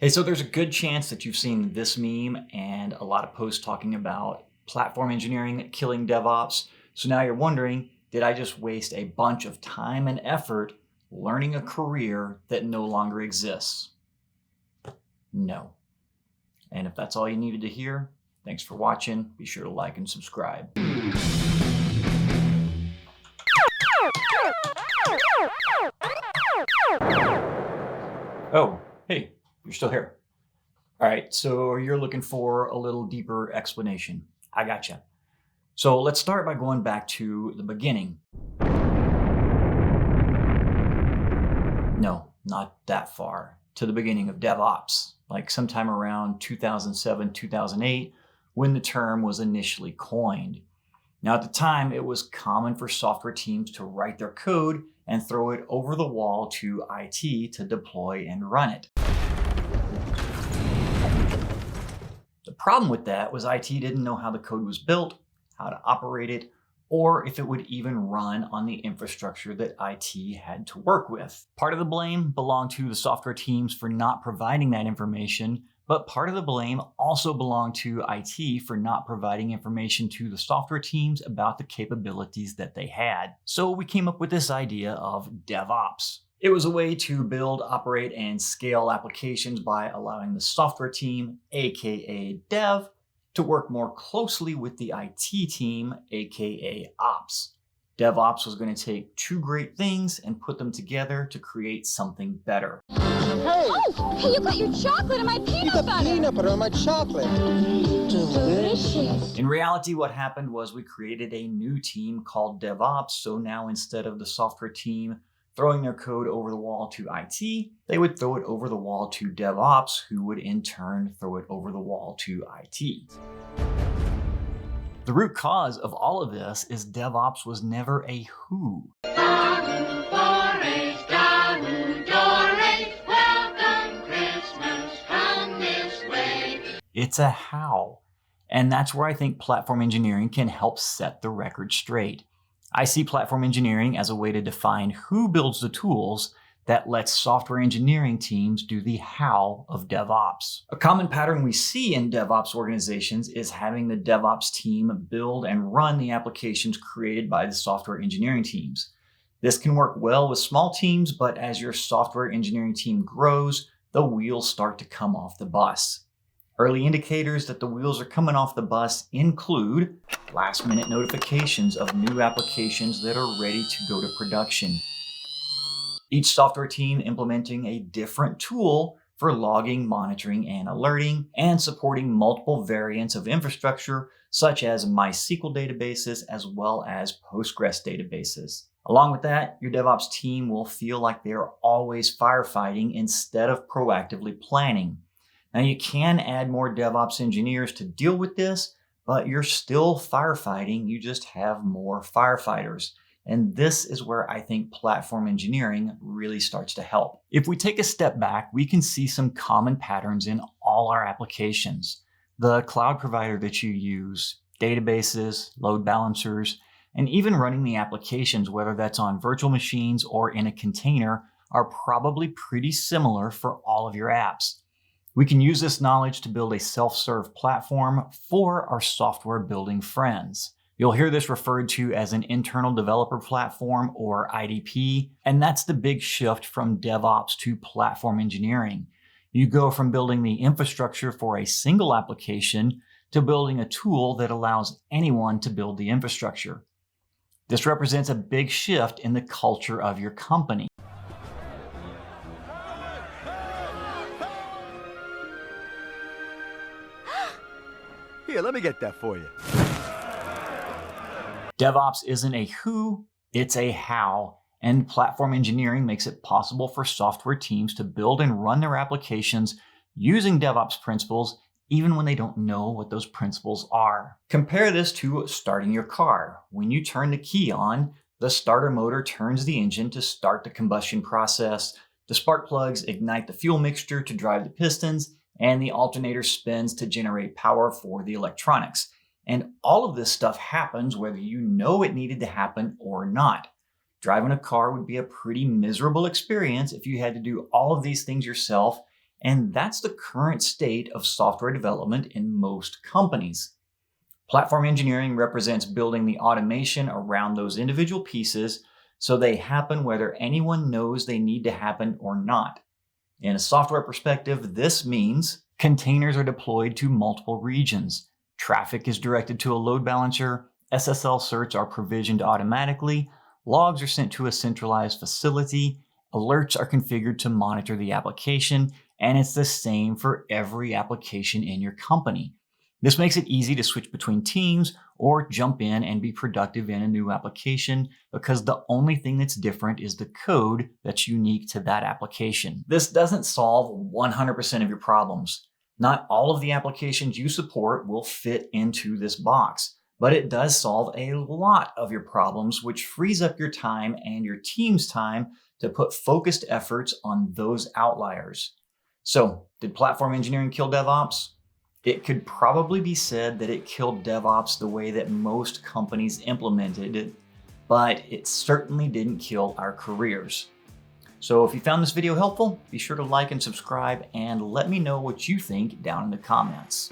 Hey, so there's a good chance that you've seen this meme and a lot of posts talking about platform engineering killing DevOps. So now you're wondering, did I just waste a bunch of time and effort learning a career that no longer exists? No. And if that's all you needed to hear, thanks for watching. Be sure to like and subscribe. Oh, hey, you're still here. All right, so you're looking for a little deeper explanation. I gotcha. So let's start by going back to the beginning. No, not that far. To the beginning of DevOps, like sometime around 2007, 2008, when the term was initially coined. Now, at the time, it was common for software teams to write their code and throw it over the wall to IT to deploy and run it. The problem with that was IT didn't know how the code was built, how to operate it, or if it would even run on the infrastructure that IT had to work with. Part of the blame belonged to the software teams for not providing that information, but part of the blame also belonged to IT for not providing information to the software teams about the capabilities that they had. So we came up with this idea of DevOps. It was a way to build, operate, and scale applications by allowing the software team, aka Dev, to work more closely with the IT team, aka Ops. DevOps was going to take two great things and put them together to create something better. Hey, you got your chocolate and my peanut butter. Peanut butter on my chocolate. Delicious. In reality, what happened was we created a new team called DevOps. So now instead of the software team throwing their code over the wall to IT, they would throw it over the wall to DevOps, who would in turn throw it over the wall to IT. The root cause of all of this is DevOps was never a who. It's a how. And that's where I think platform engineering can help set the record straight. I see platform engineering as a way to define who builds the tools that lets software engineering teams do the how of DevOps. A common pattern we see in DevOps organizations is having the DevOps team build and run the applications created by the software engineering teams. This can work well with small teams, but as your software engineering team grows, the wheels start to come off the bus. Early indicators that the wheels are coming off the bus include last-minute notifications of new applications that are ready to go to production. Each software team implementing a different tool for logging, monitoring, and alerting, and supporting multiple variants of infrastructure, such as MySQL databases as well as Postgres databases. Along with that, your DevOps team will feel like they're always firefighting instead of proactively planning. Now, you can add more DevOps engineers to deal with this, but you're still firefighting, you just have more firefighters. And this is where I think platform engineering really starts to help. If we take a step back, we can see some common patterns in all our applications. The cloud provider that you use, databases, load balancers, and even running the applications, whether that's on virtual machines or in a container, are probably pretty similar for all of your apps. We can use this knowledge to build a self-serve platform for our software building friends. You'll hear this referred to as an internal developer platform, or IDP, and that's the big shift from DevOps to platform engineering. You go from building the infrastructure for a single application to building a tool that allows anyone to build the infrastructure. This represents a big shift in the culture of your company. Here, let me get that for you. DevOps isn't a who, it's a how, and platform engineering makes it possible for software teams to build and run their applications using DevOps principles even when they don't know what those principles are. Compare this to starting your car. When you turn the key on, the starter motor turns the engine to start the combustion process, the spark plugs ignite the fuel mixture to drive the pistons, and the alternator spins to generate power for the electronics. And all of this stuff happens whether you know it needed to happen or not. Driving a car would be a pretty miserable experience if you had to do all of these things yourself And that's the current state of software development in most companies. Platform engineering represents building the automation around those individual pieces so they happen whether anyone knows they need to happen or not. In a software perspective, this means containers are deployed to multiple regions. Traffic is directed to a load balancer. SSL certs are provisioned automatically. Logs are sent to a centralized facility. Alerts are configured to monitor the application. And it's the same for every application in your company. This makes it easy to switch between teams or jump in and be productive in a new application because the only thing that's different is the code that's unique to that application. This doesn't solve 100% of your problems. Not all of the applications you support will fit into this box, but it does solve a lot of your problems, which frees up your time and your team's time to put focused efforts on those outliers. So, did platform engineering kill DevOps? It could probably be said that it killed DevOps the way that most companies implemented it, but it certainly didn't kill our careers. So if you found this video helpful, be sure to like and subscribe and let me know what you think down in the comments.